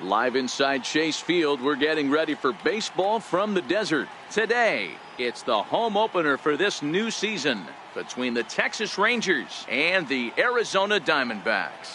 Live inside Chase Field, we're getting ready for baseball from the desert. Today, it's the home opener for this new season between the Texas Rangers and the Arizona Diamondbacks.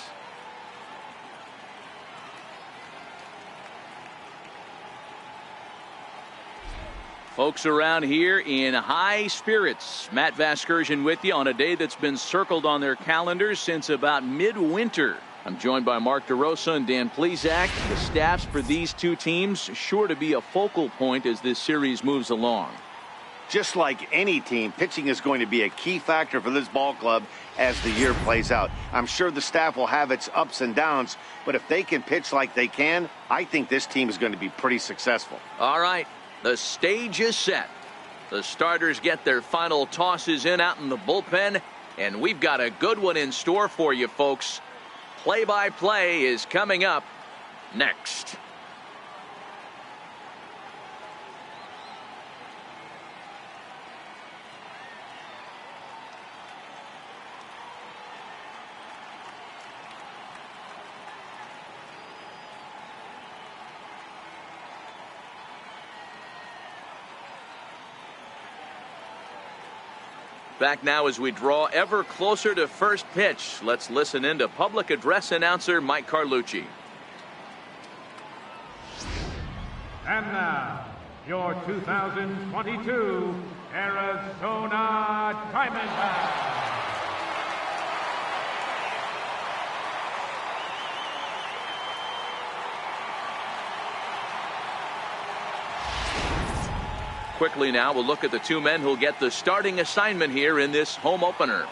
Folks around here in high spirits. Matt Vasgersian with you on a day that's been circled on their calendars since about midwinter. I'm joined by Mark DeRosa and Dan Plesac. The staffs for these two teams sure to be a focal point as this series moves along. Just like any team, pitching is going to be a key factor for this ball club as the year plays out. I'm sure the staff will have its ups and downs, but if they can pitch like they can, I think this team is going to be pretty successful. All right, the stage is set. The starters get their final tosses in out in the bullpen, and we've got a good one in store for you folks. Play-by-play is coming up next. Back now as we draw ever closer to first pitch. Let's listen in to public address announcer Mike Carlucci. And now, your 2022 Arizona Diamondbacks. Quickly now, we'll look at the two men who'll get the starting assignment here in this home opener.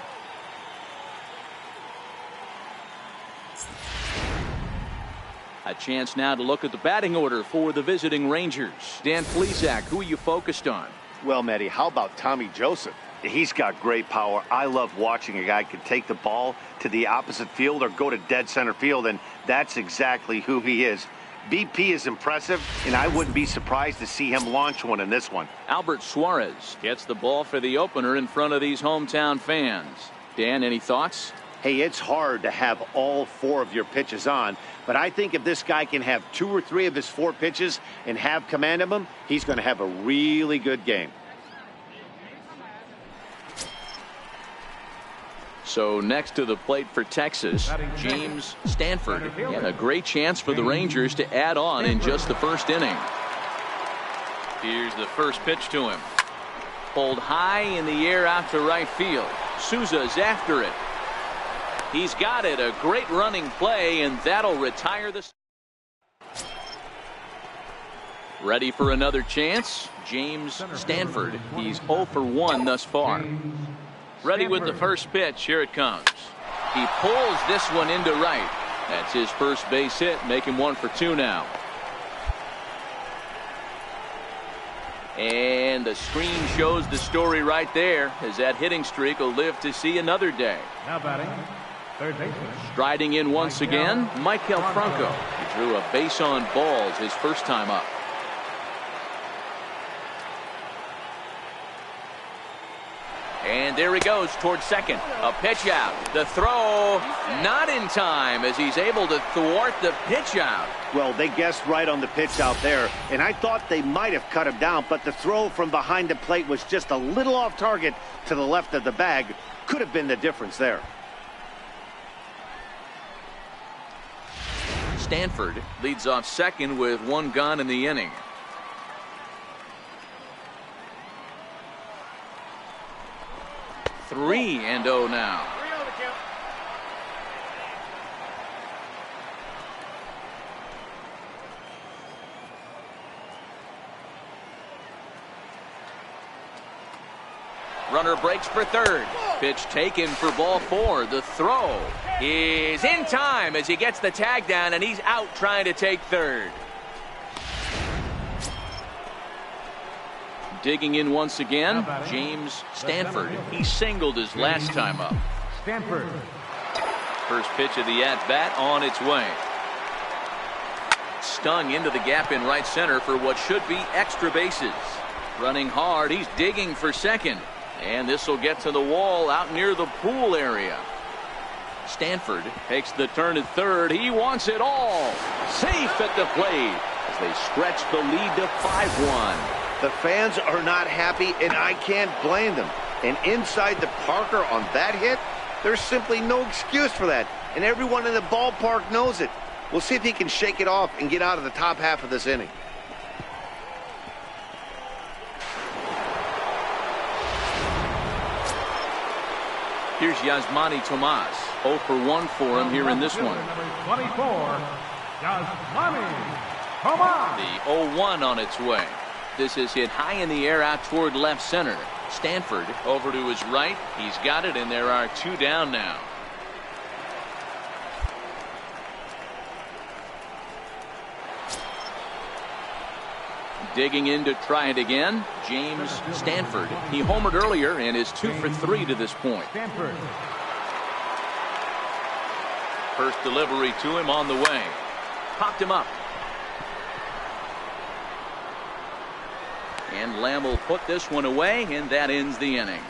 A chance now to look at the batting order for the visiting Rangers. Dan Plesac, who are you focused on? Well, Matty, how about Tommy Joseph? He's got great power. I love watching a guy can take the ball to the opposite field or go to dead center field, and that's exactly who he is. BP is impressive, and I wouldn't be surprised to see him launch one in this one. Albert Suarez gets the ball for the opener in front of these hometown fans. Dan, any thoughts? Hey, it's hard to have all four of your pitches on, but I think if this guy can have 2 or 3 of his 4 pitches and have command of them, he's going to have a really good game. So next to the plate for Texas, James Stanford. And a great chance for the Rangers to add on in just the first inning. Here's the first pitch to him. Pulled high in the air out to right field. Souza's after it. He's got it. A great running play, and that'll retire the... Ready for another chance? James Stanford. He's 0 for 1 thus far. Ready with the first pitch. Here it comes. He pulls this one into right. That's his first base hit. Make him 1 for 2 now. And the screen shows the story right there, as that hitting streak will live to see another day. Now batting, third baseman. Striding in once again, Maikel Franco. He drew a base on balls his first time up. And there he goes towards second. A pitch out. The throw not in time as he's able to thwart the pitch out. Well, they guessed right on the pitch out there, and I thought they might have cut him down, but the throw from behind the plate was just a little off target to the left of the bag. Could have been the difference there. Stanford leads off second with one gone in the inning. Three and 0 now. Runner breaks for third. Pitch taken for ball 4. The throw is in time as he gets the tag down, and he's out trying to take third. Digging in once again, James Stanford. He singled his last time up. Stanford. First pitch of the at-bat on its way. Stung into the gap in right center for what should be extra bases. Running hard, he's digging for second. And this will get to the wall out near the pool area. Stanford takes the turn at third. He wants it all. Safe at the plate as they stretch the lead to 5-1. The fans are not happy, and I can't blame them. And inside the Parker on that hit, there's simply no excuse for that. And everyone in the ballpark knows it. We'll see if he can shake it off and get out of the top half of this inning. Here's Yasmani Tomas. 0 for 1 for him here in this one. Number 24, Yasmani Tomas. The 0-1 on its way. This is hit high in the air out toward left center. Stanford over to his right. He's got it, and there are 2 down now. Digging in to try it again, James Stanford. He homered earlier and is 2 for 3 to this point. Stanford. First delivery to him on the way. Popped him up. And Lamb will put this one away, and that ends the inning.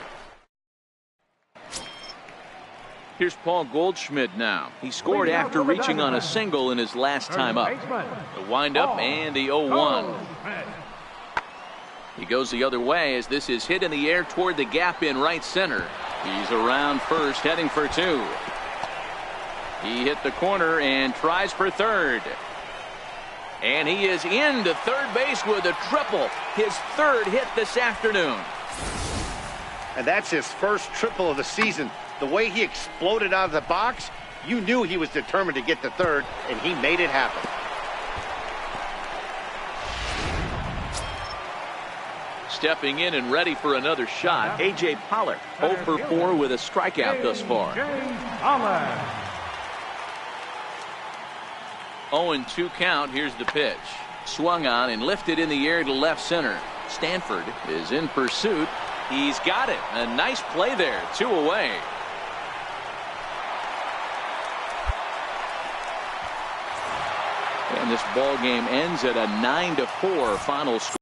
Here's Paul Goldschmidt now. He scored after reaching on a single in his last time up. The windup and the 0-1. He goes the other way as this is hit in the air toward the gap in right center. He's around first, heading for 2. He hit the corner and tries for third. And he is into third base with a triple. His third hit this afternoon. And that's his first triple of the season. The way he exploded out of the box, you knew he was determined to get to third, and he made it happen. Stepping in and ready for another shot, A.J. Pollock. 0 for 4 with a strikeout thus far. 0-2 count. Here's the pitch. Swung on and lifted in the air to left center. Stanford is in pursuit. He's got it. A nice play there. 2 away. And this ball game ends at a 9-4 final score.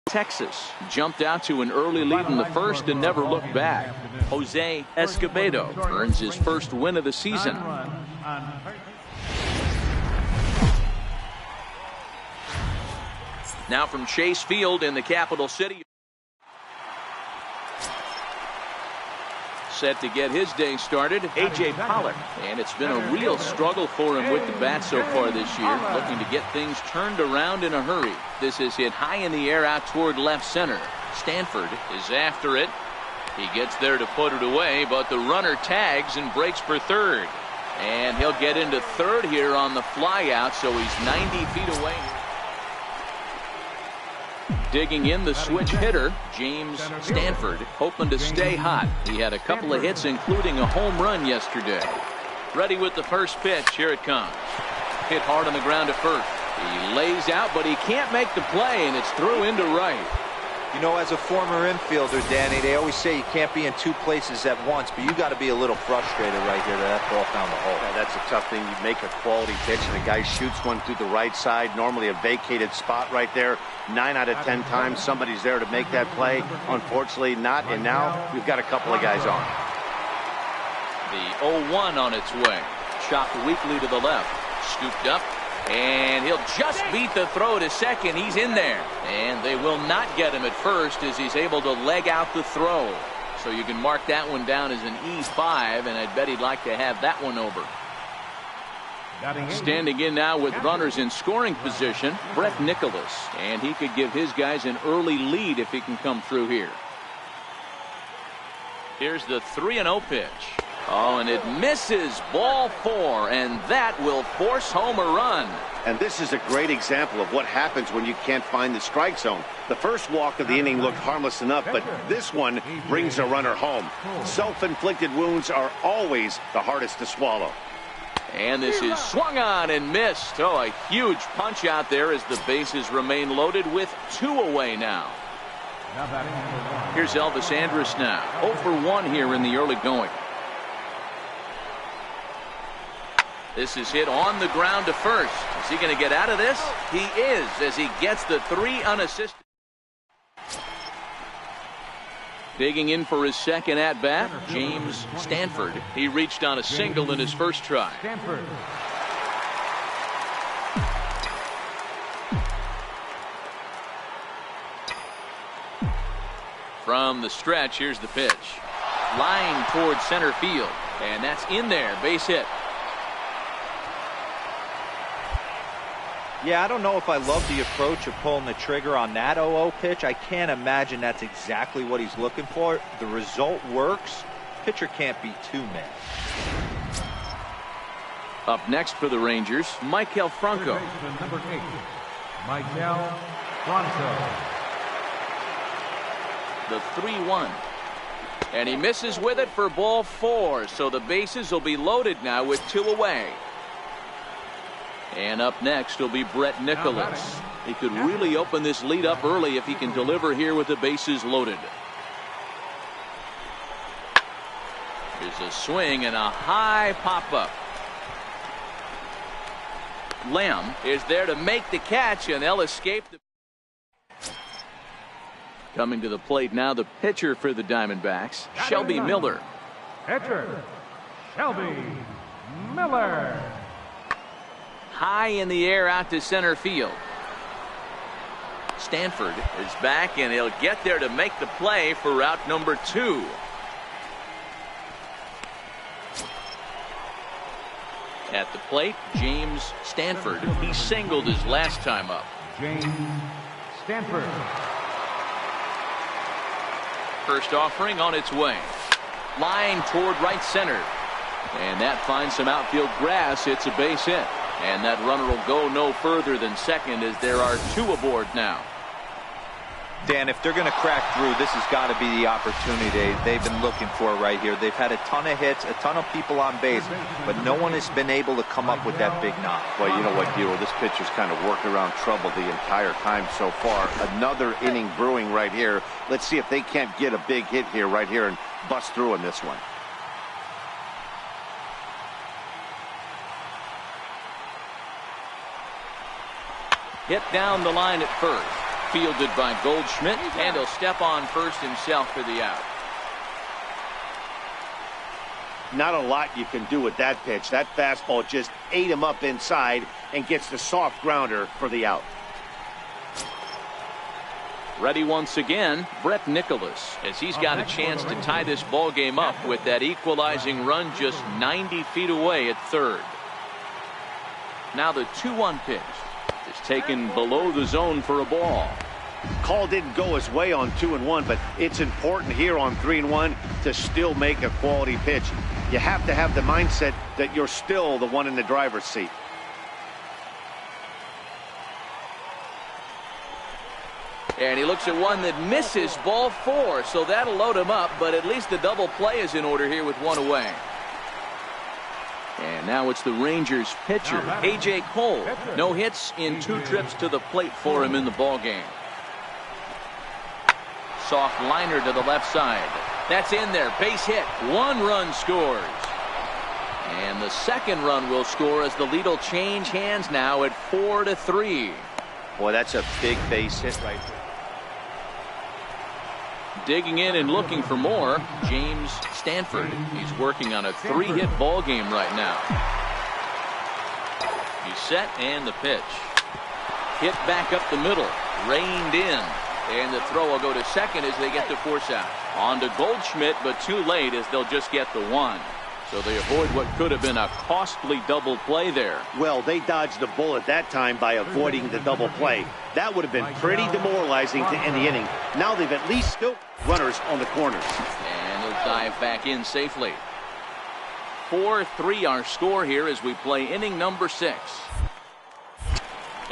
Texas jumped out to an early lead in the first and never looked back. Jose Escobedo earns his first win of the season. Now from Chase Field in the capital city. Set to get his day started, A.J. Pollock. And it's been a real struggle for him with the bat so far this year, looking to get things turned around in a hurry. This is hit high in the air out toward left center. Stanford is after it. He gets there to put it away, but the runner tags and breaks for third. And he'll get into third here on the fly out, so he's 90 feet away. Digging in the switch hitter, James Stanford, hoping to stay hot. He had a couple of hits, including a home run yesterday. Ready with the first pitch. Here it comes. Hit hard on the ground at first. He lays out, but he can't make the play, and it's through into right. You know, as a former infielder, Danny, they always say you can't be in two places at once, but you got to be a little frustrated right here that ball found the hole. Yeah, that's a tough thing. You make a quality pitch and a guy shoots one through the right side, normally a vacated spot right there. 9 out of 10 times somebody's there to make that play. Unfortunately not, and now we've got a couple of guys on. The 0-1 on its way. Chopped weakly to the left. Scooped up. And he'll just beat the throw to second. He's in there. And they will not get him at first as he's able to leg out the throw. So you can mark that one down as an E5, and I'd bet he'd like to have that one over. Standing in now with runners in scoring position, Brett Nicholas. And he could give his guys an early lead if he can come through here. Here's the 3-0 pitch. Oh, and it misses. Ball 4, and that will force home a run. And this is a great example of what happens when you can't find the strike zone. The first walk of the inning looked harmless enough, but this one brings a runner home. Self-inflicted wounds are always the hardest to swallow. And this is swung on and missed. Oh, a huge punch out there as the bases remain loaded with 2 away now. Here's Elvis Andrus now. 0 for 1 here in the early going. This is hit on the ground to first. Is he going to get out of this? He is, as he gets the 3 unassisted. Digging in for his second at-bat, James Stanford. He reached on a single in his first try. Stanford. From the stretch, here's the pitch. Line towards center field. And that's in there. Base hit. Yeah, I don't know if I love the approach of pulling the trigger on that 0-0 pitch. I can't imagine that's exactly what he's looking for. The result works. Pitcher can't be too mad. Up next for the Rangers, Maikel Franco. Number 8, Maikel Franco. The 3-1. And he misses with it for ball 4. So the bases will be loaded now with 2 away. And up next will be Brett Nicholas. He could really open this lead up early if he can deliver here with the bases loaded. Here's a swing and a high pop-up. Lamb is there to make the catch, and they'll escape. Coming to the plate now, the pitcher for the Diamondbacks, Shelby Miller. Pitcher, Shelby Miller. High in the air out to center field. Stanford is back, and he'll get there to make the play for route number 2. At the plate, James Stanford. He singled his last time up. James Stanford. First offering on its way. Line toward right center. And that finds some outfield grass. It's a base hit. And that runner will go no further than second as there are 2 aboard now. Dan, if they're going to crack through, this has got to be the opportunity they've been looking for right here. They've had a ton of hits, a ton of people on base, but no one has been able to come up with that big knock. Well, you know what, Guido, this pitcher's kind of worked around trouble the entire time so far. Another inning brewing right here. Let's see if they can't get a big hit here right here and bust through in this one. Hit down the line at first. Fielded by Goldschmidt, and he'll step on first himself for the out. Not a lot you can do with that pitch. That fastball just ate him up inside and gets the soft grounder for the out. Ready once again, Brett Nicholas, as he's got a chance to tie this ball game up with that equalizing run just 90 feet away at third. Now the 2-1 pitch. Is taken below the zone for a ball. Call didn't go his way on 2-1, but it's important here on 3-1 to still make a quality pitch. You have to have the mindset that you're still the one in the driver's seat. And he looks at one that misses, ball 4, so that'll load him up, but at least the double play is in order here with 1 away. And now it's the Rangers pitcher, A.J. Cole. No hits in 2 trips to the plate for him in the ballgame. soft liner to the left side. That's in there. Base hit. 1 run scores. And the second run will score as the lead will change hands now at 4-3. Boy, that's a big base hit right there. Digging in and looking for more, James Stanford. He's working on a 3-hit ball game right now. He's set and the pitch. Hit back up the middle. Reined in. And the throw will go to second as they get the force out. On to Goldschmidt, but too late as they'll just get the 1. So they avoid what could have been a costly double play there. Well, they dodged the bullet that time by avoiding the double play. That would have been pretty demoralizing to end the inning. Now they've at least still runners on the corners. And he'll dive back in safely. 4-3 our score here as we play inning number 6.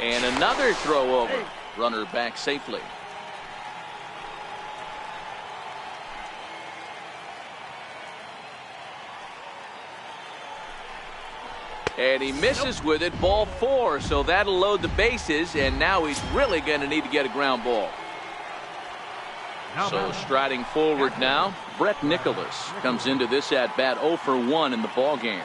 And another throw over. Runner back safely. And he misses with it, ball 4, so that'll load the bases, and now he's really going to need to get a ground ball. So striding forward now, Brett Nicholas comes into this at bat 0 for 1 in the ball game.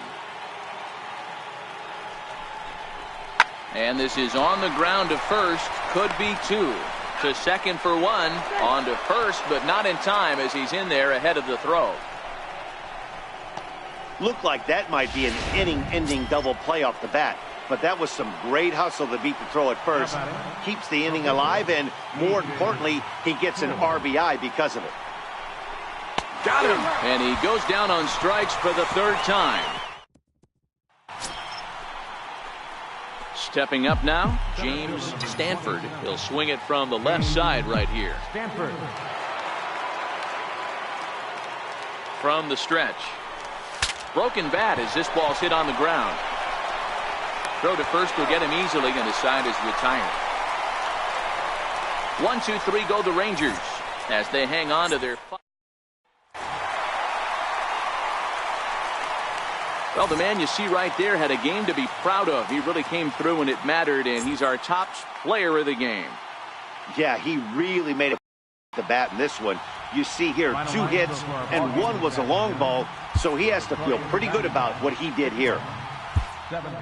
And this is on the ground to first, could be 2. To second for 1, on to first, but not in time as he's in there ahead of the throw. Looked like that might be an inning-ending double play off the bat. But that was some great hustle to beat the throw at first. Keeps the inning alive, and more importantly, he gets an RBI because of it. Got him! And he goes down on strikes for the 3rd time. Stepping up now, James Stanford. He'll swing it from the left side right here. Stanford. From the stretch. Broken bat as this ball's hit on the ground. Throw to first will get him easily, and his side is retired. 1, 2, 3 go the Rangers as they hang on to their. Well, the man you see right there had a game to be proud of. He really came through when it mattered, and he's our top player of the game. Yeah, he really made it the bat in this one. You see here 2 hits, and 1 was a long ball, so he has to feel pretty good about what he did here. 7.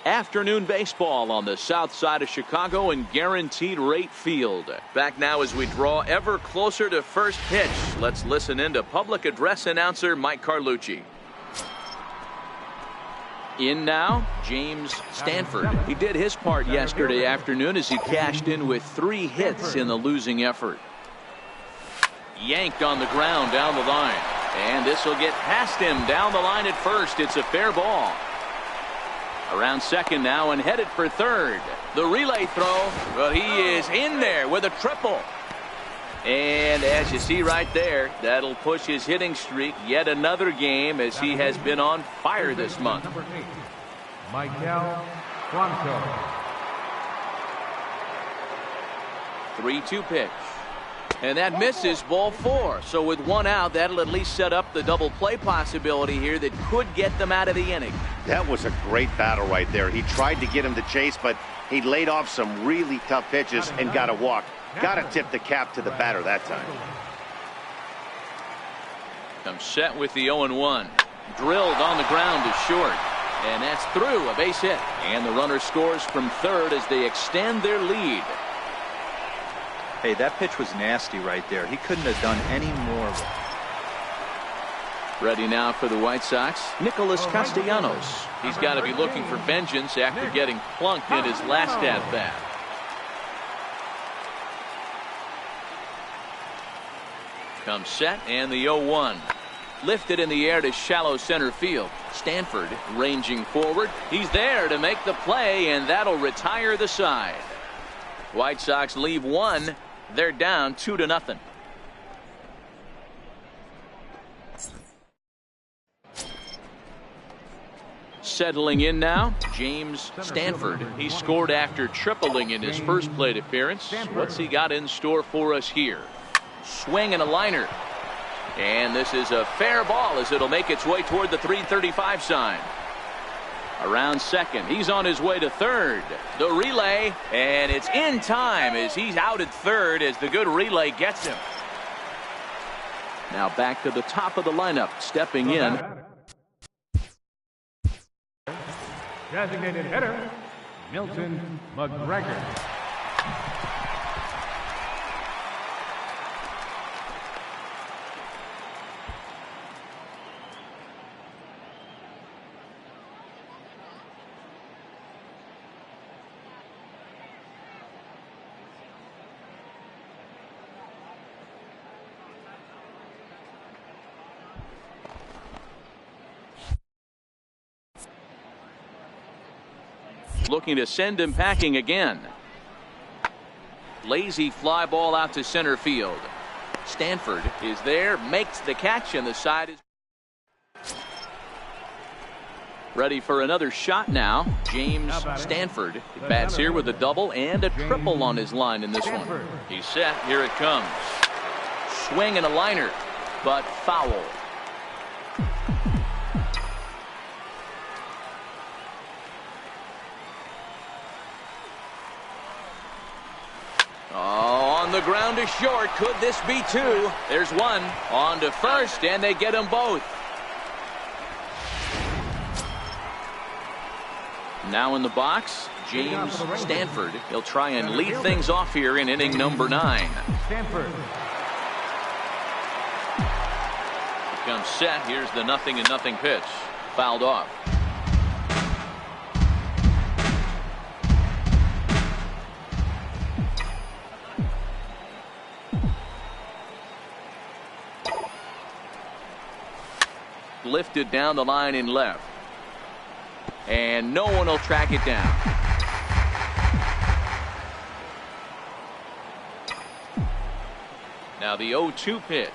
Afternoon baseball on the south side of Chicago and Guaranteed Rate Field. Back now as we draw ever closer to first pitch. Let's listen in to public address announcer Mike Carlucci. In now, James Stanford. He did his part yesterday afternoon as he cashed in with 3 hits in the losing effort. Yanked on the ground down the line. And this will get past him down the line at first. It's a fair ball. Around second now and headed for third. The relay throw, but he is in there with a triple. And as you see right there, that'll push his hitting streak yet another game as he has been on fire this month. Number 8, Michael Franco. 3-2 pitch. And that misses, ball 4. So with 1 out, that'll at least set up the double play possibility here that could get them out of the inning. That was a great battle right there. He tried to get him to chase, but he laid off some really tough pitches and got a walk. Got to tip the cap to the batter that time. Comes set with the 0-1. Drilled on the ground to short. And that's through, a base hit. And the runner scores from third as they extend their lead. Hey, that pitch was nasty right there. He couldn't have done any more. Ready now for the White Sox, Nicholas Castellanos. He's got to be looking for vengeance after getting plunked in his last at-bat. Comes set and the 0-1. Lifted in the air to shallow center field. Stanford ranging forward. He's there to make the play, and that'll retire the side. White Sox leave 1. They're down 2-0. Settling in now, James Stanford. He scored after tripling in his first plate appearance. What's he got in store for us here? Swing and a liner. And this is a fair ball as it'll make its way toward the 335 sign. Around second, he's on his way to third. The relay, and it's in time as he's out at third as the good relay gets him. Now back to the top of the lineup, stepping in. Designated hitter, Milton McGregor. Looking to send him packing again. Lazy fly ball out to center field. Stanford is there, makes the catch, and the side is ready for another shot now. James Stanford bats here with a double and a triple on his line in this one. He's set. Here it comes. Swing and a liner, but foul. On the ground to short. Could this be 2? There's 1. On to first, and they get them both. Now in the box, James Stanford. He'll try and lead things off here in inning number 9. Stanford. Comes set. Here's the 0-0 pitch. Fouled off. Lifted down the line in left. And no one will track it down. Now the 0-2 pitch.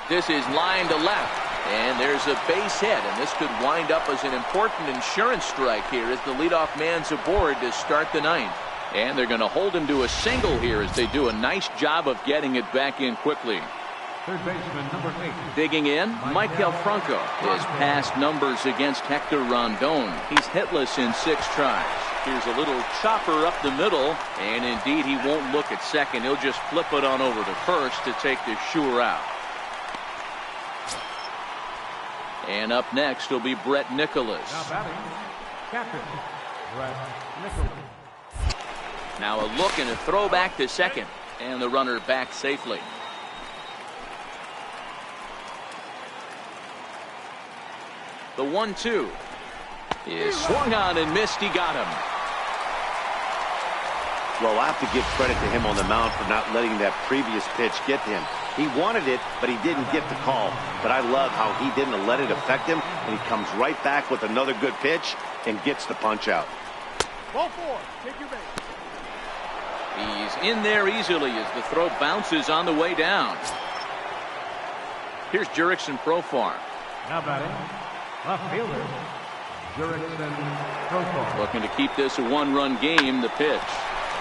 This is line to left. And there's a base hit. And this could wind up as an important insurance strike here as the leadoff man's aboard to start the 9th. And they're going to hold him to a single here as they do a nice job of getting it back in quickly. Third baseman, number 8. Digging in, Michael Franco. His past numbers against Hector Rondon. He's hitless in 6 tries. Here's a little chopper up the middle, and indeed he won't look at second. He'll just flip it on over to first to take the sure out. And up next will be Brett Nicholas. Now batting, Captain, Brett Nichols. Now a look and a throw back to second. And the runner back safely. The 1-2 is swung on and missed. He got him. Well, I have to give credit to him on the mound for not letting that previous pitch get to him. He wanted it, but he didn't get the call. But I love how he didn't let it affect him, and he comes right back with another good pitch and gets the punch out. Ball 4, take your base. He's in there easily as the throw bounces on the way down. Here's Jurickson Profar. Now batting, left fielder, Jurickson Profar. Looking to keep this a one-run game. The pitch.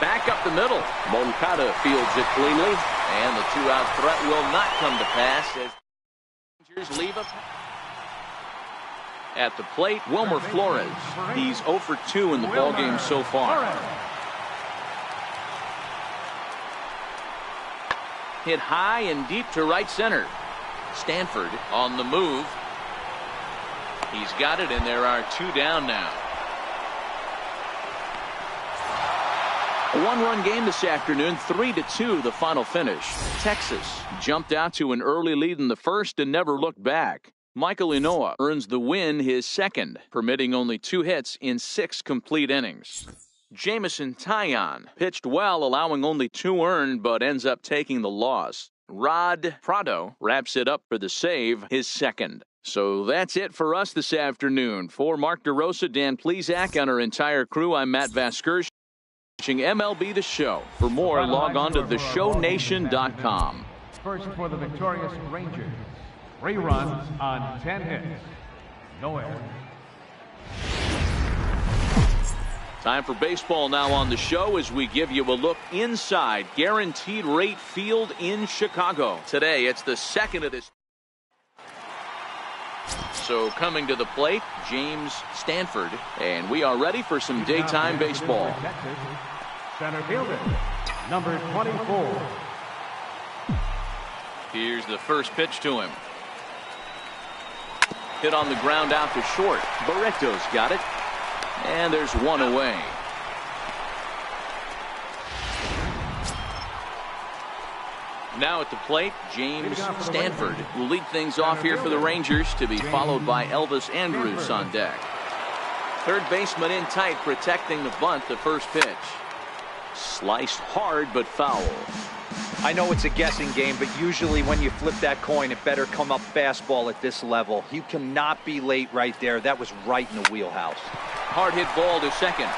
Back up the middle. Moncada fields it cleanly. And the two-out threat will not come to pass as Rangers leave up. At the plate, Wilmer Flores. He's 0 for 2 in the ballgame so far. Hit high and deep to right center. Stanford on the move. He's got it, and there are 2 down now. A one-run game this afternoon, 3-2 the final finish. Texas jumped out to an early lead in the first and never looked back. Michael Inoa earns the win, his second, permitting only 2 hits in 6 complete innings. Jameson Taillon pitched well, allowing only 2 earned, but ends up taking the loss. Rod Prado wraps it up for the save, his second. So that's it for us this afternoon. For Mark DeRosa, Dan Plesac, and our entire crew, I'm Matt Vasgersian. Watching MLB The Show. For more, log on to theshownation.com. First for the victorious Rangers. 3 runs on 10 hits. No errors. Time for baseball now on the show as we give you a look inside Guaranteed Rate Field in Chicago. Today, it's the second of this. So coming to the plate, James Stanford, and we are ready for some daytime baseball. Center fielder, number 24. Here's the first pitch to him. Hit on the ground out to short. Barreto's got it. And there's 1 away. Now at the plate, James Stanford will lead things off here for the Rangers, to be followed by Elvis Andrus on deck. Third baseman in tight, protecting the bunt. The first pitch. Sliced hard but foul. I know it's a guessing game, but usually when you flip that coin, it better come up fastball at this level. You cannot be late right there. That was right in the wheelhouse. Hard hit ball to second.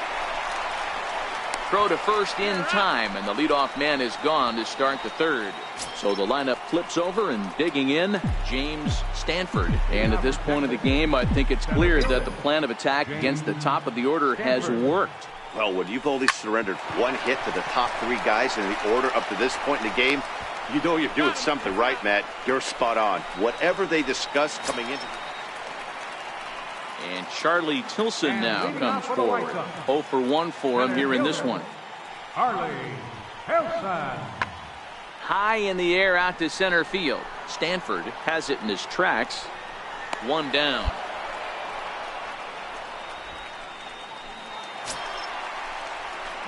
Throw to first in time, and the leadoff man is gone to start the third. So the lineup flips over, and digging in, James Stanford. And at this point of the game, I think it's clear that the plan of attack against the top of the order has worked. Well, when you've only surrendered 1 hit to the top 3 guys in the order up to this point in the game, you know you're doing something right, Matt. You're spot on. Whatever they discuss coming into. And Charlie Tilson now comes forward. 0 for 1 for him here in this one. Charlie Tilson. High in the air out to center field. Stanford has it in his tracks. 1 down.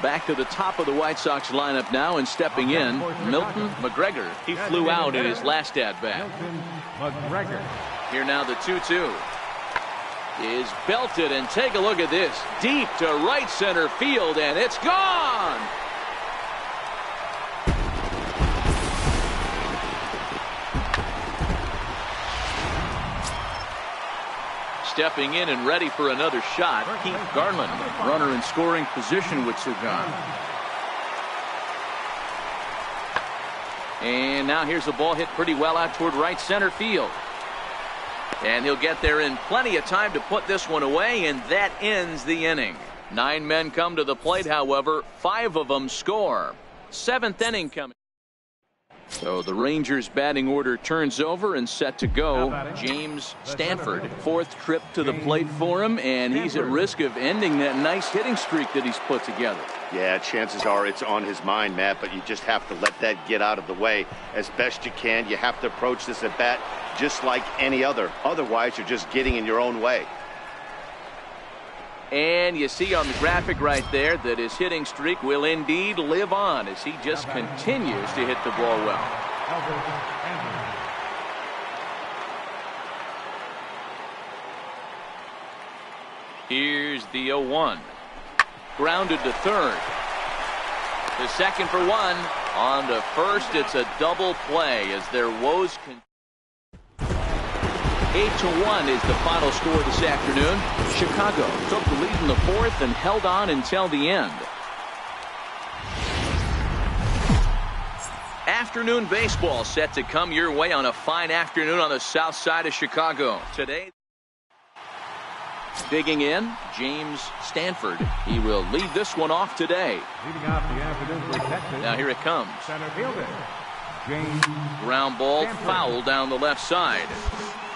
Back to the top of the White Sox lineup now, and stepping in, Milton McGregor. He flew out in his last at-bat. Milton McGregor. Here now the 2-2 is belted, and take a look at this. Deep to right center field, and it's gone! Stepping in and ready for another shot, Keith Garland, runner in scoring position with Sagan. And now here's a ball hit pretty well out toward right center field. And he'll get there in plenty of time to put this one away, and that ends the inning. 9 men come to the plate, however, 5 of them score. 7th inning coming. So the Rangers batting order turns over and set to go. James Stanford, 4th trip to the plate for him, and he's at risk of ending that nice hitting streak that he's put together. Yeah, chances are it's on his mind, Matt, but you just have to let that get out of the way as best you can. You have to approach this at bat just like any other. Otherwise, you're just getting in your own way. And you see on the graphic right there that his hitting streak will indeed live on as he just continues to hit the ball well. Here's the 0-1. Grounded to third. The second for one. On to first, it's a double play as their woes continue. 8-1 is the final score this afternoon. Chicago took the lead in the fourth and held on until the end. Afternoon baseball set to come your way on a fine afternoon on the south side of Chicago. Today, digging in, James Stanford. He will lead this one off today. Leading off the afternoon for Texas. Now here it comes. Center fielder, James Ground ball Stanford. foul down the left side.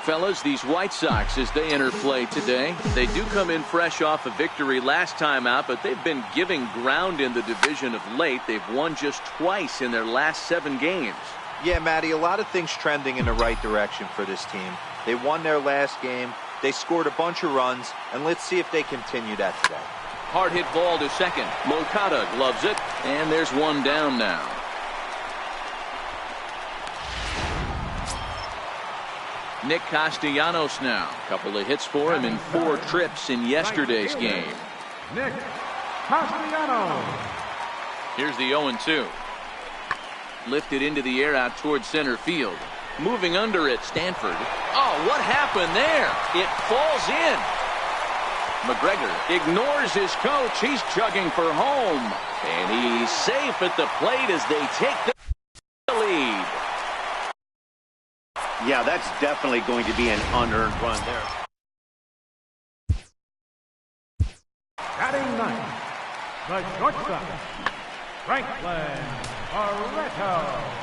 Fellas, these White Sox, as they enter play today, they do come in fresh off a victory last time out, but they've been giving ground in the division of late. They've won just twice in their last 7 games. Yeah, Matty, a lot of things trending in the right direction for this team. They won their last game. They scored a bunch of runs, and let's see if they continue that today. Hard hit ball to second. Moncada gloves it, and there's one down now. Nick Castellanos now. Couple of hits for him in 4 trips in yesterday's game. Nick Castellanos. Here's the 0-2. Lifted into the air out towards center field. Moving under it, Stanford. Oh, what happened there? It falls in. McGregor ignores his coach. He's chugging for home. And he's safe at the plate as they take the lead. Yeah, that's definitely going to be an unearned run there. Batting ninth, the shortstop, Franklin Barreto.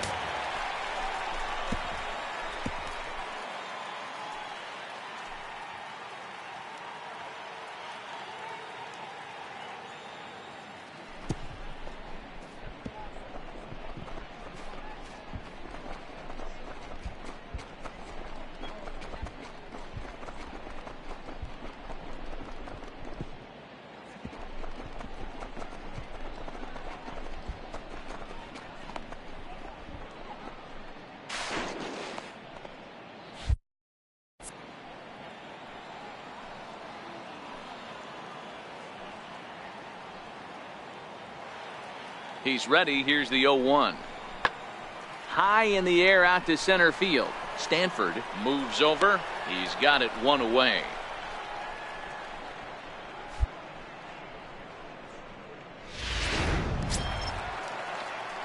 He's ready. Here's the 0-1. High in the air out to center field. Stanford moves over. He's got it one away.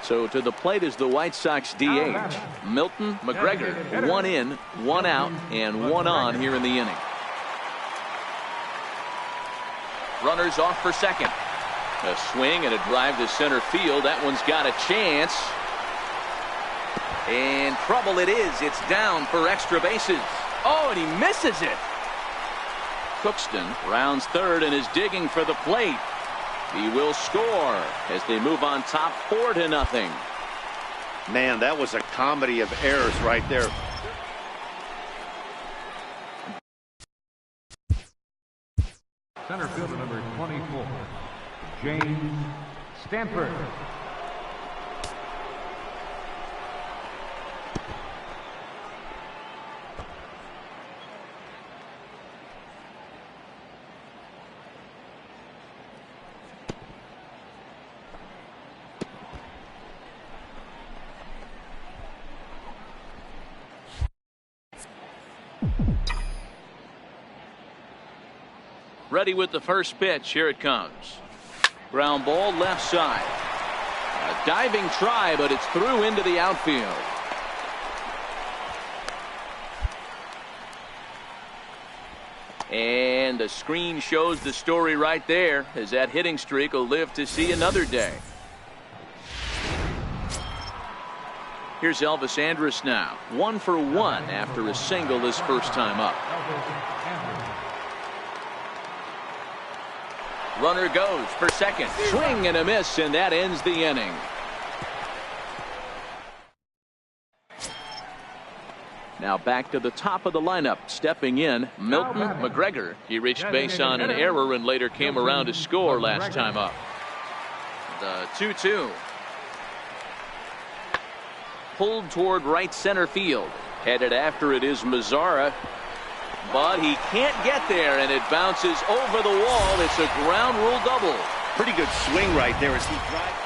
So to the plate is the White Sox DH. Milton McGregor, 1 in, 1 out, and 1 on here in the inning. Runners off for second. A swing and a drive to center field. That one's got a chance. And trouble it is. It's down for extra bases. Oh, and he misses it. Cookston rounds third and is digging for the plate. He will score as they move on top 4-0. Man, that was a comedy of errors right there. Center fielder number 24, James Stanford. Ready with the first pitch. Here it comes. Ground ball left side. A diving try, but it's through into the outfield. And the screen shows the story right there, as that hitting streak will live to see another day. Here's Elvis Andrus now. 1 for 1 after a single his first time up. Runner goes for second. Swing and a miss, and that ends the inning. Now back to the top of the lineup. Stepping in, Milton McGregor. He reached base on an error and later came around to score last time up. The 2-2. Pulled toward right center field. Headed after it is Mazara. But he can't get there, and it bounces over the wall. It's a ground rule double. Pretty good swing right there as he drives.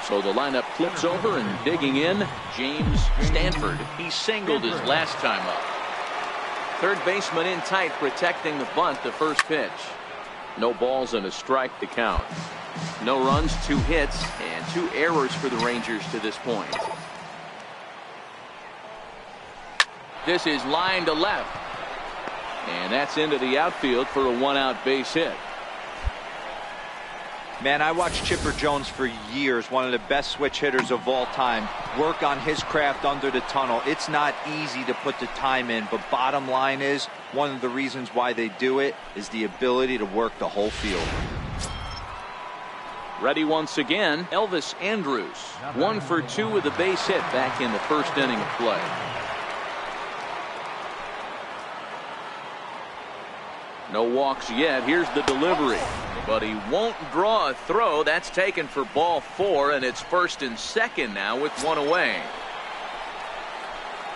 So the lineup flips over, and digging in, James Stanford. He singled his last time up. Third baseman in tight, protecting the bunt, the first pitch. No balls and a strike to count. No runs, 2 hits, and 2 errors for the Rangers to this point. This is line to left. And that's into the outfield for a 1-out base hit. Man, I watched Chipper Jones for years, one of the best switch hitters of all time, work on his craft under the tunnel. It's not easy to put the time in, but bottom line is, one of the reasons why they do it is the ability to work the whole field. Ready once again, Elvis Andrus. 1 for 2 with a base hit back in the first inning of play. No walks yet. Here's the delivery. But he won't draw a throw. That's taken for ball 4, and it's 1st and 2nd now with 1 away.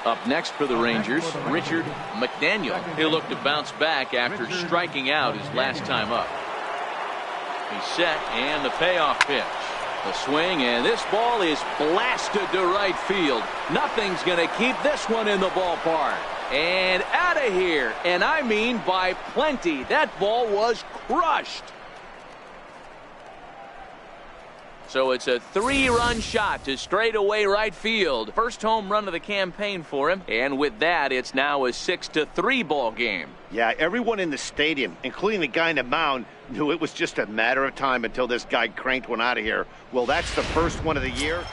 Up next for the Rangers, Richard McDaniel. He'll look to bounce back after striking out his last time up. He's set, and the payoff pitch. The swing, and this ball is blasted to right field. Nothing's going to keep this one in the ballpark. And out of here, and I mean by plenty. That ball was crushed. So it's a 3-run shot to straightaway right field. First home run of the campaign for him. And with that, it's now a 6-3 ball game. Yeah, everyone in the stadium, including the guy in the mound, knew it was just a matter of time until this guy cranked one out of here. Well, that's the first one of the year.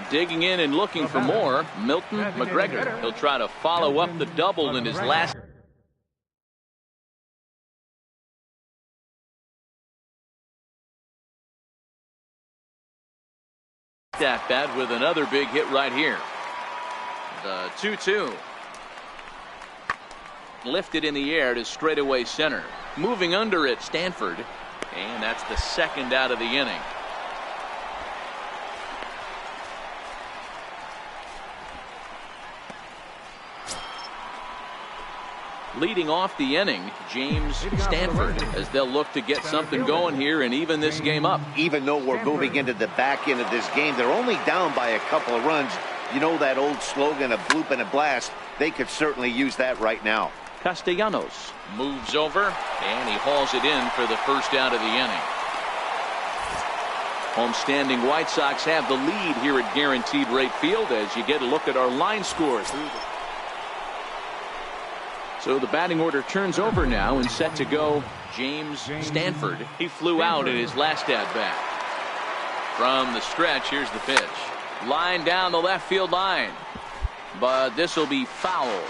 Digging in and looking for more, Milton McGregor. He'll try to follow up the double in his last. At bat with another big hit right here. The 2-2. Lifted in the air to straightaway center. Moving under it, Stanford. And that's the 2nd out of the inning. Leading off the inning, James Stanford, as they'll look to get something going here and even this game up. Even though we're moving into the back end of this game, they're only down by a couple of runs. You know that old slogan, a bloop and a blast? They could certainly use that right now. Castellanos moves over, and he hauls it in for the 1st out of the inning. Homestanding White Sox have the lead here at Guaranteed Rate Field as you get a look at our line scores. So the batting order turns over now and set to go James Stanford. He flew out in his last at-bat. From the stretch, here's the pitch. Line down the left field line. But this will be fouled.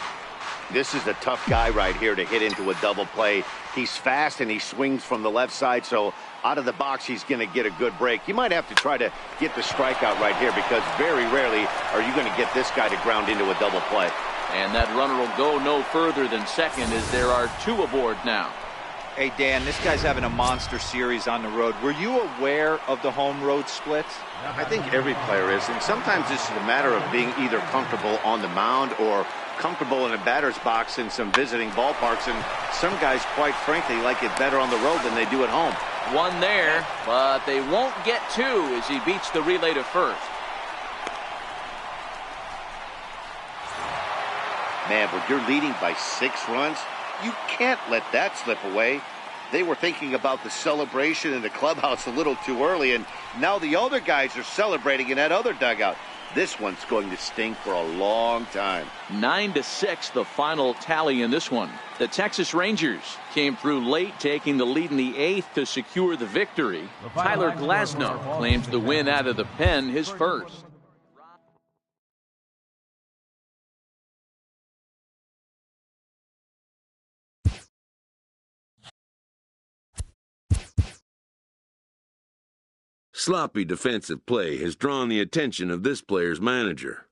This is a tough guy right here to hit into a double play. He's fast and he swings from the left side, so out of the box he's going to get a good break. You might have to try to get the strikeout right here because very rarely are you going to get this guy to ground into a double play. And that runner will go no further than second as there are 2 aboard now. Hey, Dan, this guy's having a monster series on the road. Were you aware of the home-road splits? I think every player is, and sometimes this is a matter of being either comfortable on the mound or comfortable in a batter's box in some visiting ballparks, and some guys, quite frankly, like it better on the road than they do at home. 1 there, but they won't get 2 as he beats the relay to first. Man, when you're leading by 6 runs, you can't let that slip away. They were thinking about the celebration in the clubhouse a little too early, and now the other guys are celebrating in that other dugout. This one's going to sting for a long time. 9-6, the final tally in this one. The Texas Rangers came through late, taking the lead in the 8th to secure the victory. Tyler Glasnow claims the win out of the pen, his first. Sloppy defensive play has drawn the attention of this player's manager.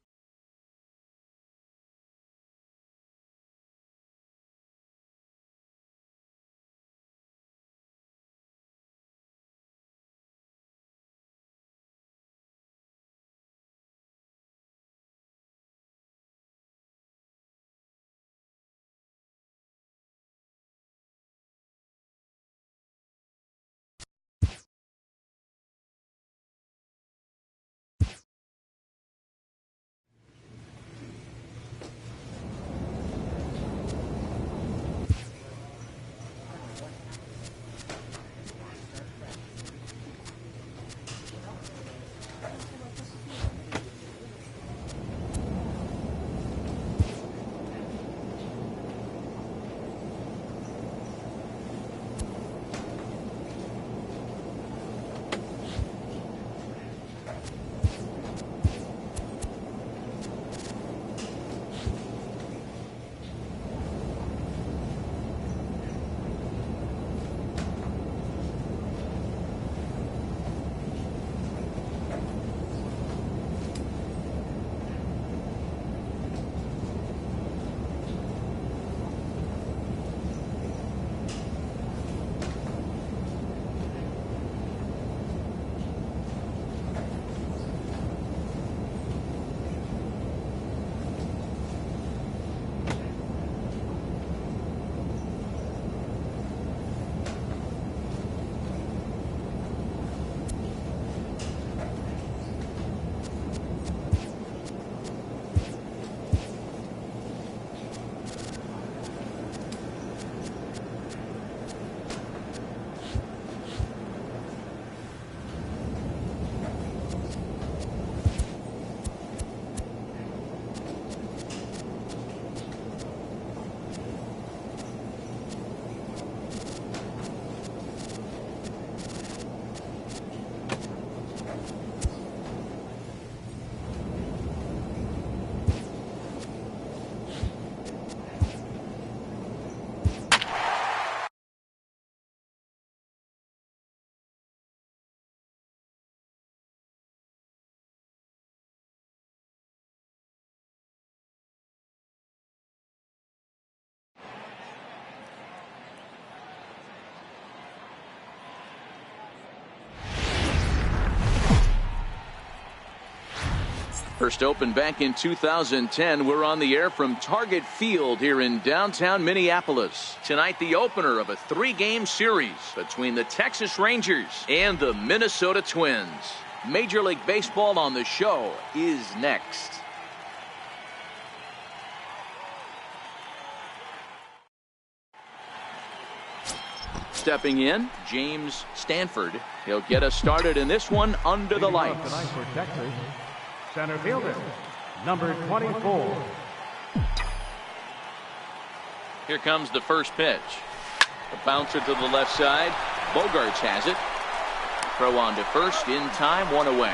First opened back in 2010. We're on the air from Target Field here in downtown Minneapolis. Tonight, the opener of a 3-game series between the Texas Rangers and the Minnesota Twins. Major League Baseball on the show is next. Stepping in, James Stanford. He'll get us started in this one under the lights. Tonight for Texas, center fielder, number 24. Here comes the first pitch. A bouncer to the left side. Bogarts has it. Throw on to first in time, 1 away.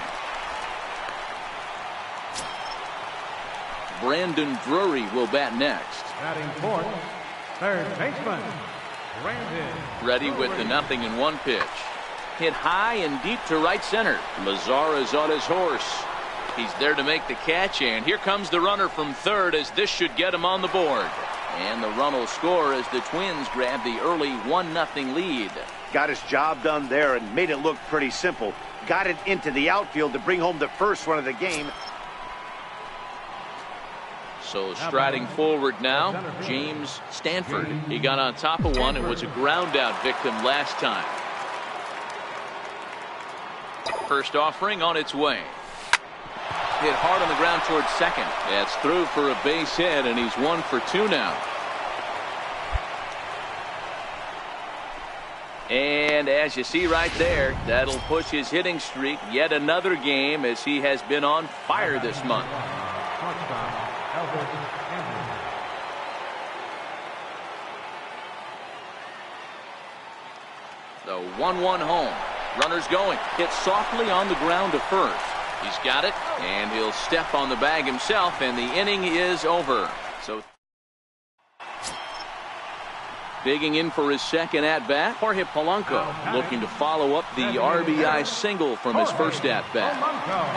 Brandon Drury will bat next. Batting fourth, third baseman, Brandon. Ready with the 0-1 pitch. Hit high and deep to right center. Lazar is on his horse. He's there to make the catch, and here comes the runner from third as this should get him on the board. And the run will score as the Twins grab the early 1-0 lead. Got his job done there and made it look pretty simple. Got it into the outfield to bring home the first run of the game. So striding forward now, James Stanford. He got on top of one and was a ground out victim last time. First offering on its way. Hit hard on the ground towards second. That's through for a base hit, and he's 1 for 2 now. And as you see right there, that'll push his hitting streak yet another game as he has been on fire this month. The 1-1 home. Runner's going. Hit softly on the ground to first. He's got it, and he'll step on the bag himself, and the inning is over. So Digging in for his second at-bat, Jorge Polanco looking to follow up the RBI single from his first at-bat.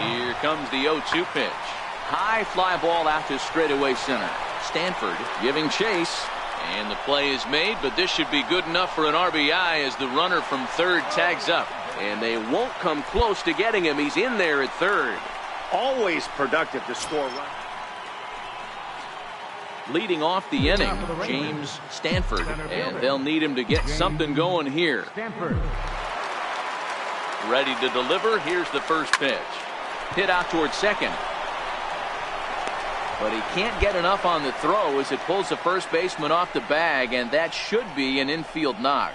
Here comes the 0-2 pitch. High fly ball out to straightaway center. Stanford giving chase, and the play is made, but this should be good enough for an RBI as the runner from third tags up. And they won't come close to getting him. He's in there at third. Always productive to score runs. Leading off the inning, James Stanford, and they'll need him to get something going here. Ready to deliver. Here's the first pitch. Hit out towards second. But he can't get enough on the throw as it pulls the first baseman off the bag, and that should be an infield knock.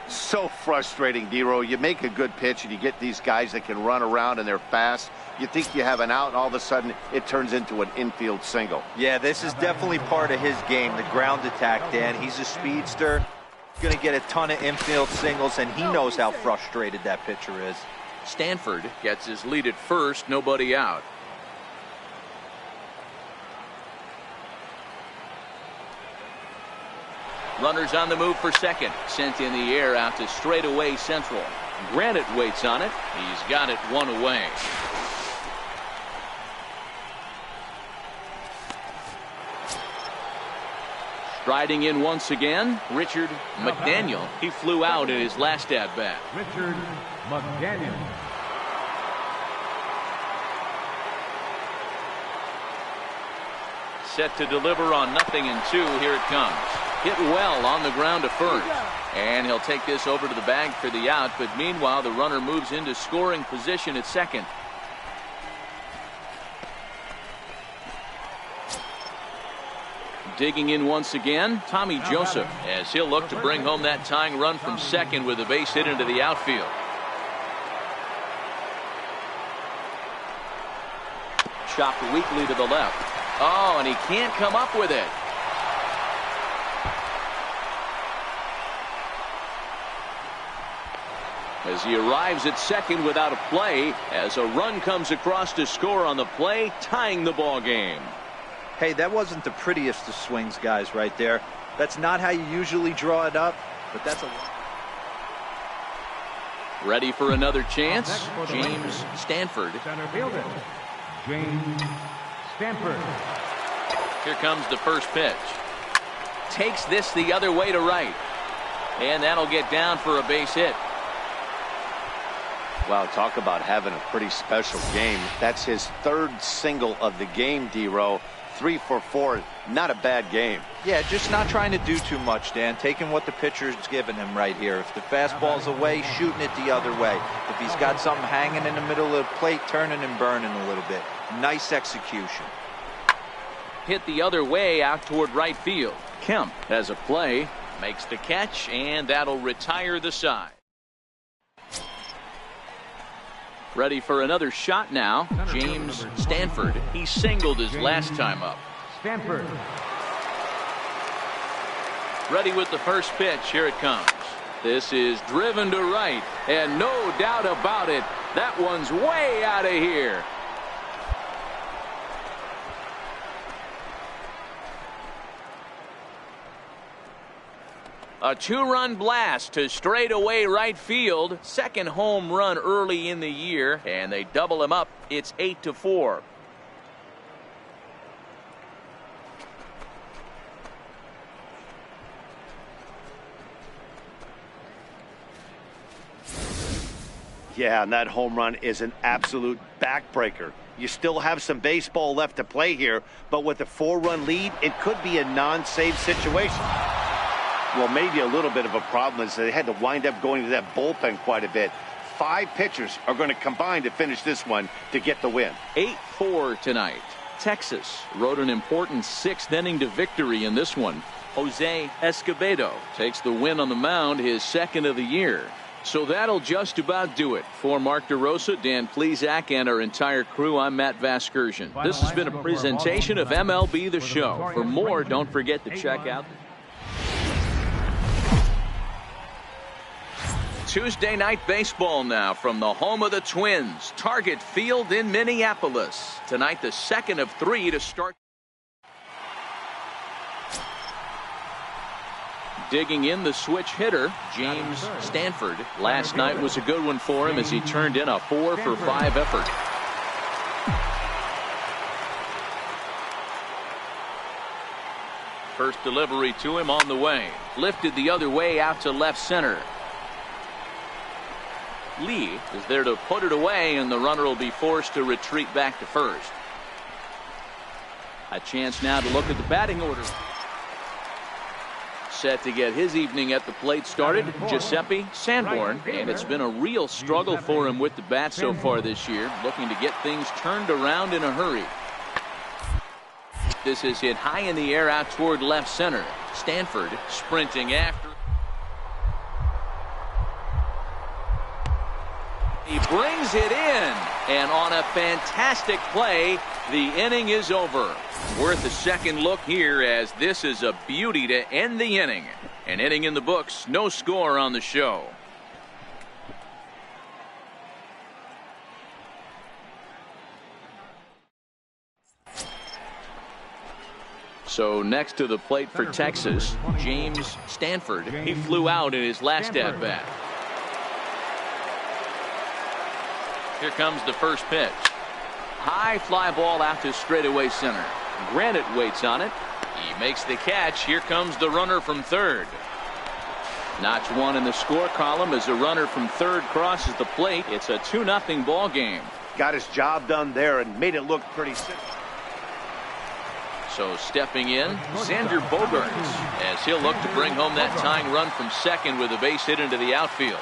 So frustrating, Dero. You make a good pitch and you get these guys that can run around and they're fast. You think you have an out, and all of a sudden it turns into an infield single. Yeah, this is definitely part of his game, the ground attack, Dan. He's a speedster. He's going to get a ton of infield singles, and he knows how frustrated that pitcher is. Stanford gets his lead at first, nobody out. Runners on the move for second. Sent in the air out to straightaway central. Granite waits on it. He's got it one away. Striding in once again, Richard McDaniel. He flew out in his last at-bat. Richard McDaniel. Set to deliver on 0-2. Here it comes. Hit well on the ground to first. And he'll take this over to the bag for the out. But meanwhile, the runner moves into scoring position at second. Digging in once again, Tommy Joseph, as he'll look to bring home that tying run from second with a base hit into the outfield. Chopped weakly to the left. Oh, and he can't come up with it. As he arrives at second without a play, as a run comes across to score on the play, tying the ball game. Hey, that wasn't the prettiest of swings, guys, right there. That's not how you usually draw it up, but that's a... Ready for another chance, James Stanford. Center fielder, James Stanford. Here comes the first pitch. Takes this the other way to right. And that'll get down for a base hit. Wow, talk about having a pretty special game. That's his third single of the game, Dero. 3 for 4, not a bad game. Yeah, just not trying to do too much, Dan. Taking what the pitcher's giving him right here. If the fastball's away, shooting it the other way. If he's got something hanging in the middle of the plate, turning and burning a little bit. Nice execution. Hit the other way out toward right field. Kemp has a play, makes the catch, and that'll retire the side. Ready for another shot now, James Stanford. He singled his last time up. Stanford. Ready with the first pitch. Here it comes. This is driven to right, and no doubt about it, that one's way out of here. A two-run blast to straightaway right field. Second home run early in the year, and they double him up. It's 8-4. Yeah, and that home run is an absolute backbreaker. You still have some baseball left to play here, but with a 4-run lead, it could be a non-save situation. Well, maybe a little bit of a problem is they had to wind up going to that bullpen quite a bit. 5 pitchers are going to combine to finish this one to get the win. 8-4 tonight. Texas rode an important 6th inning to victory in this one. Jose Escobedo takes the win on the mound, his second of the year. So that'll just about do it. For Mark DeRosa, Dan Plesac, and our entire crew, I'm Matt Vasgersian. This has been a presentation of MLB The Show. For more, don't forget to check out Tuesday Night Baseball now from the home of the Twins, Target Field in Minneapolis. Tonight, the second of 3 to start. Digging in, the switch hitter, James Stanford. Last night was a good one for him as he turned in a 4-for-5 effort. First delivery to him on the way. Lifted the other way out to left center. Lee is there to put it away, and the runner will be forced to retreat back to first. A chance now to look at the batting order. Set to get his evening at the plate started, Giuseppe Sanborn, and it's been a real struggle for him with the bat so far this year, looking to get things turned around in a hurry. This is hit high in the air out toward left center. Stanford sprinting after. He brings it in, and on a fantastic play, the inning is over. Worth a second look here, as this is a beauty to end the inning. An inning in the books, no score on the show. So next to the plate for Texas, James Stanford. He flew out in his last at bat. Here comes the first pitch. High fly ball out to straightaway center. Granite waits on it. He makes the catch. Here comes the runner from third. Notch one in the score column as a runner from third crosses the plate. It's a 2-0 ball game. Got his job done there and made it look pretty simple. So stepping in, Xander Bogaerts, as he'll look to bring home that tying run from second with a base hit into the outfield.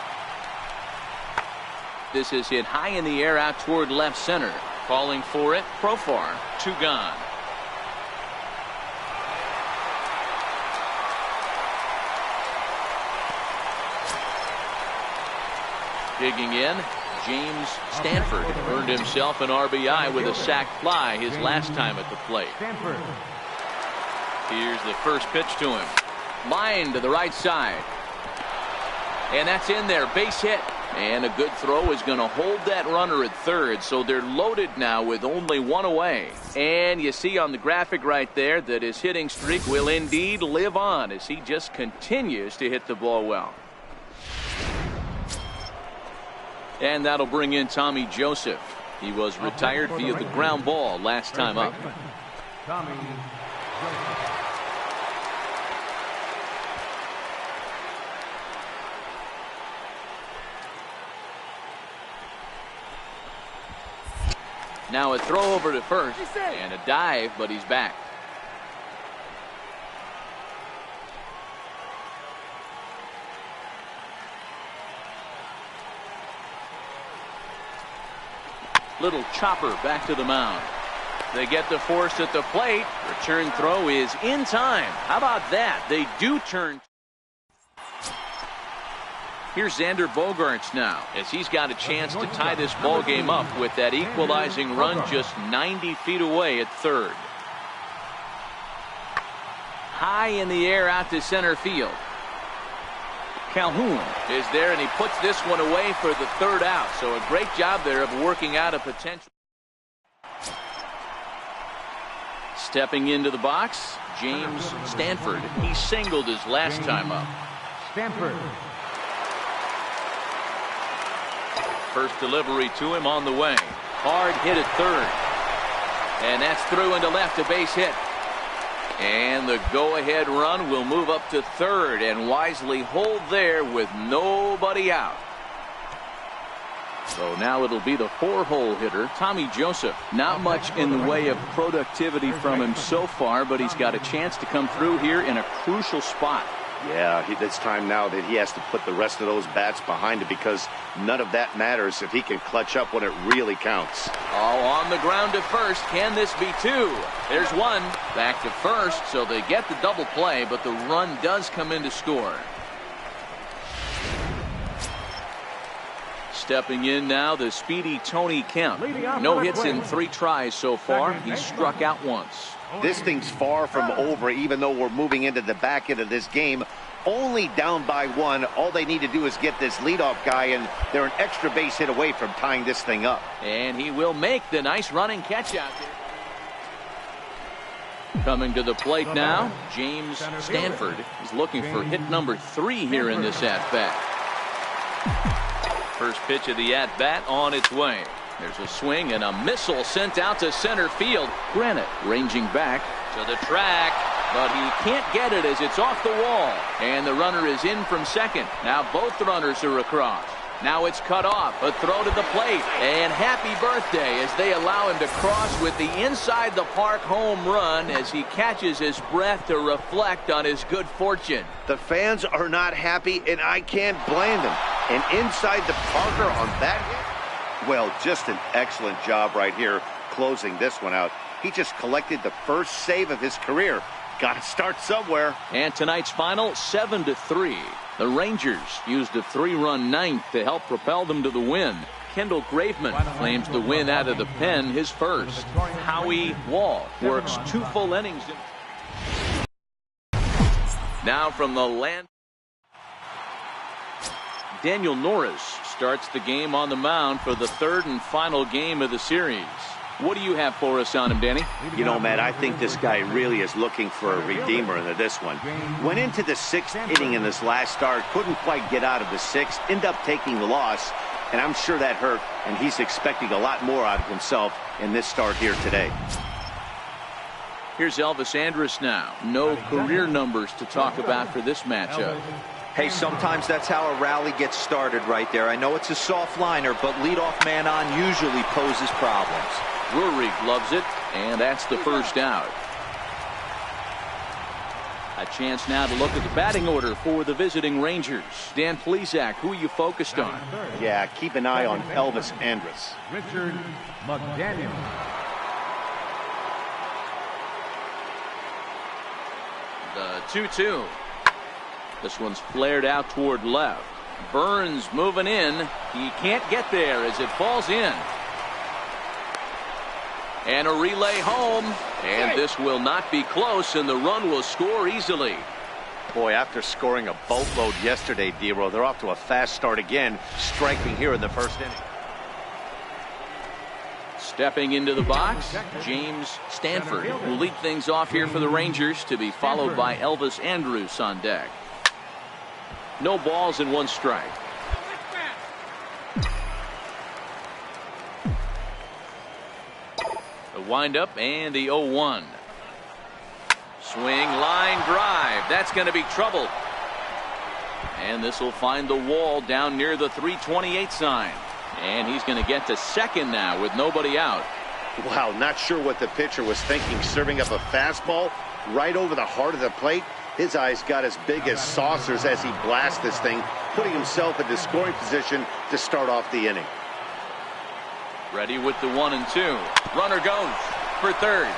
This is hit high in the air out toward left center. Calling for it, Profar, 2 gone. Digging in, James Stanford earned himself an RBI with a sac fly his last time at the plate. Here's the first pitch to him. Line to the right side. And that's in there, base hit. And a good throw is going to hold that runner at third, so they're loaded now with only 1 away. And you see on the graphic right there that his hitting streak will indeed live on as he just continues to hit the ball well. And that'll bring in Tommy Joseph. He was retired via the ground ball last time up. Tommy Joseph. Now a throw over to first and a dive, but he's back. Little chopper back to the mound. They get the force at the plate. Return throw is in time. How about that? They do turn. Here's Xander Bogaerts now, as he's got a chance to tie this ball game up with that equalizing run just 90 feet away at third. High in the air out to center field. Calhoun is there, and he puts this one away for the third out. So a great job there of working out a potential. Stepping into the box, James Stanford. He singled his last time up. Stanford. First delivery to him on the way. Hard hit at third. And that's through into left, a base hit. And the go-ahead run will move up to third and wisely hold there with nobody out. So now it'll be the 4-hole hitter, Tommy Joseph. Not much in the way of productivity from him so far, but he's got a chance to come through here in a crucial spot. Yeah, it's time now that he has to put the rest of those bats behind it, because none of that matters if he can clutch up when it really counts. Oh, on the ground to first. Can this be 2? There's 1. Back to first, so they get the double play, but the run does come in to score. Stepping in now, the speedy Tony Kemp. No hits in 3 tries so far. He's struck out once. This thing's far from over, even though we're moving into the back end of this game. Only down by 1. All they need to do is get this leadoff guy, and they're an extra base hit away from tying this thing up. And he will make the nice running catch out there. Coming to the plate now, James Stanford is looking for hit number 3 here in this at-bat. First pitch of the at-bat on its way. There's a swing and a missile sent out to center field. Granite ranging back to the track, but he can't get it as it's off the wall. And the runner is in from second. Now both runners are across. Now it's cut off. A throw to the plate. And happy birthday as they allow him to cross with the inside the park home run as he catches his breath to reflect on his good fortune. The fans are not happy, and I can't blame them. And inside the Parker on that hit? Well, just an excellent job right here closing this one out. He just collected the first save of his career. Got to start somewhere. And tonight's final, 7-3. The Rangers used a 3-run ninth to help propel them to the win. Kendall Graveman claims the win out of the pen, his first. Howie Wall works 2 full innings. Now from the land. Daniel Norris starts the game on the mound for the 3rd and final game of the series. What do you have for us on him, Danny? You know, Matt, I think this guy really is looking for a redeemer into this one. Went into the 6th inning in this last start, couldn't quite get out of the 6th, ended up taking the loss, and I'm sure that hurt, and he's expecting a lot more out of himself in this start here today. Here's Elvis Andrus now. No career numbers to talk about for this matchup. Hey, sometimes that's how a rally gets started right there. I know it's a soft liner, but leadoff man on usually poses problems. Drury gloves it, and that's the first out. A chance now to look at the batting order for the visiting Rangers. Dan Plesac, who are you focused on? Yeah, keep an eye on Elvis Andrus. Richard McDaniel. The 2-2. This one's flared out toward left. Burns moving in. He can't get there as it falls in. And a relay home. And this will not be close, and the run will score easily. Boy, after scoring a boatload yesterday, Dero, they're off to a fast start again, striking here in the 1st inning. Stepping into the box, James Stanford will lead things off here for the Rangers, to be followed by Elvis Andrus on deck. No balls and 1 strike. The windup and the 0-1. Swing, line drive. That's going to be trouble. And this will find the wall down near the 328 sign. And he's going to get to second now with nobody out. Wow, not sure what the pitcher was thinking, serving up a fastball right over the heart of the plate. His eyes got as big as saucers as he blasts this thing, putting himself into scoring position to start off the inning. Ready with the 1 and 2. Runner goes for third.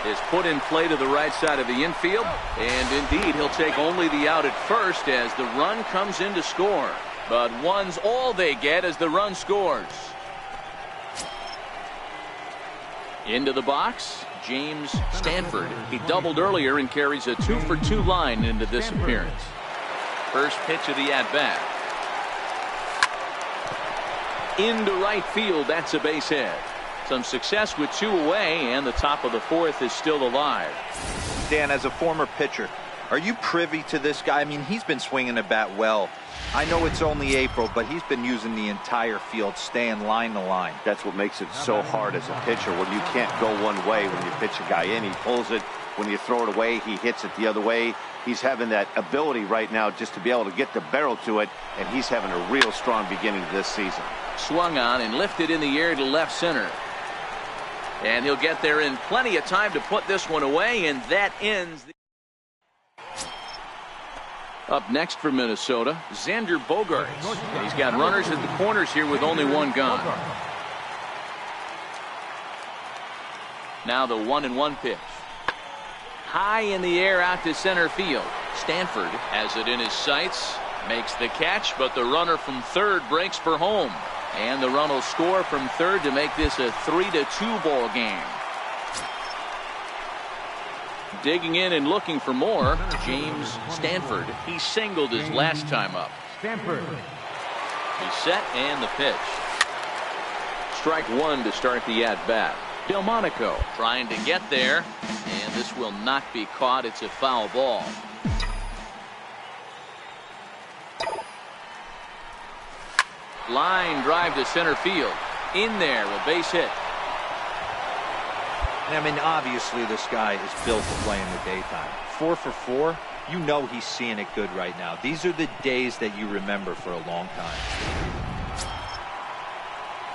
Is put in play to the right side of the infield. And indeed, he'll take only the out at first as the run comes in to score. But 1's all they get as the run scores. Into the box, James Stanford. He doubled earlier and carries a 2-for-2 line into this appearance. First pitch of the at-bat. Into right field, that's a base hit. Some success with 2 away, and the top of the 4th is still alive. Dan, as a former pitcher, are you privy to this guy? I mean, he's been swinging the bat well. I know it's only April, but he's been using the entire field, staying line to line. That's what makes it so hard as a pitcher, when you can't go one way. When you pitch a guy in, he pulls it. When you throw it away, he hits it the other way. He's having that ability right now just to be able to get the barrel to it, and he's having a real strong beginning to this season. Swung on and lifted in the air to left center. And he'll get there in plenty of time to put this one away, and that ends the... Up next for Minnesota, Xander Bogaerts. And he's got runners at the corners here with only 1 gone. Now the 1-1 pitch. High in the air out to center field. Stanford has it in his sights, makes the catch, but the runner from third breaks for home. And the run will score from third to make this a 3-2 ball game. Digging in and looking for more, James Stanford. He singled his last time up. Stanford. He's set and the pitch. Strike 1 to start the at-bat. Delmonico trying to get there, and this will not be caught. It's a foul ball. Line drive to center field. In there, a base hit. I mean, obviously this guy is built to play in the daytime. 4 for 4. You know he's seeing it good right now. These are the days that you remember for a long time.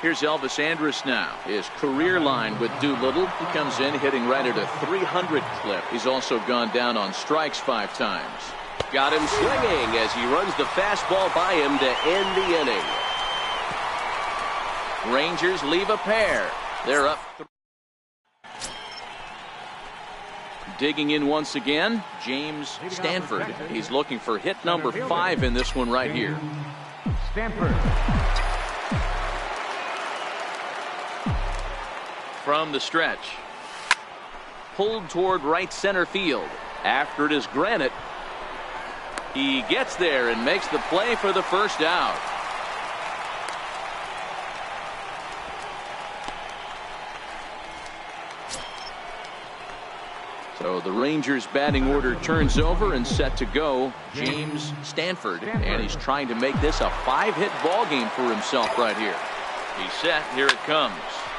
Here's Elvis Andrus now. His career line with Doolittle. He comes in hitting right at a 300 clip. He's also gone down on strikes 5 times. Got him swinging as he runs the fastball by him to end the inning. Rangers leave a pair. They're up 3. Digging in once again, James Stanford. He's looking for hit number 5 in this one right here. Stanford. From the stretch. Pulled toward right center field. After it is Granite. He gets there and makes the play for the first out. So the Rangers batting order turns over and set to go. James Stanford, and he's trying to make this a 5-hit ball game for himself right here. He's set. Here it comes.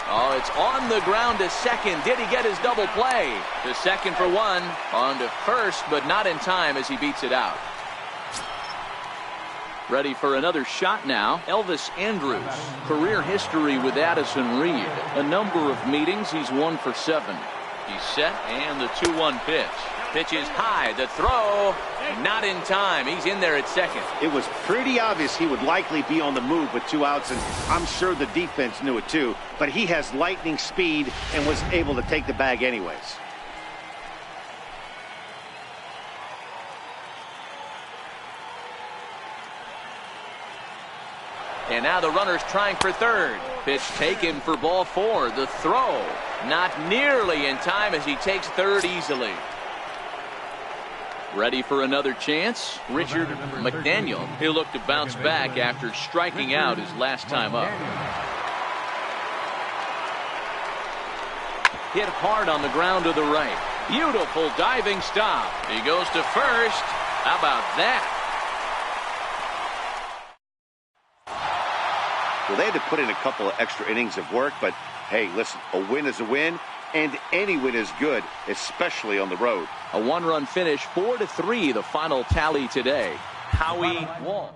Oh, it's on the ground to second. Did he get his double play? To second for 1. On to first, but not in time as he beats it out. Ready for another shot now. Elvis Andrus. Career history with Addison Reed. A number of meetings. He's 1 for 7. He's set, and the 2-1 pitch. Pitch is high. The throw, not in time. He's in there at second. It was pretty obvious he would likely be on the move with 2 outs, and I'm sure the defense knew it too. But he has lightning speed and was able to take the bag anyways. And now the runner's trying for third. Pitch taken for ball 4. The throw, not nearly in time as he takes third easily. Ready for another chance? Richard McDaniel. He'll look to bounce back after striking out his last time up. Hit hard on the ground to the right. Beautiful diving stop. He goes to first. How about that? Well, they had to put in a couple of extra innings of work, but hey, listen, a win is a win, and any win is good, especially on the road. A 1-run finish, 4-3, the final tally today. Howie Wall.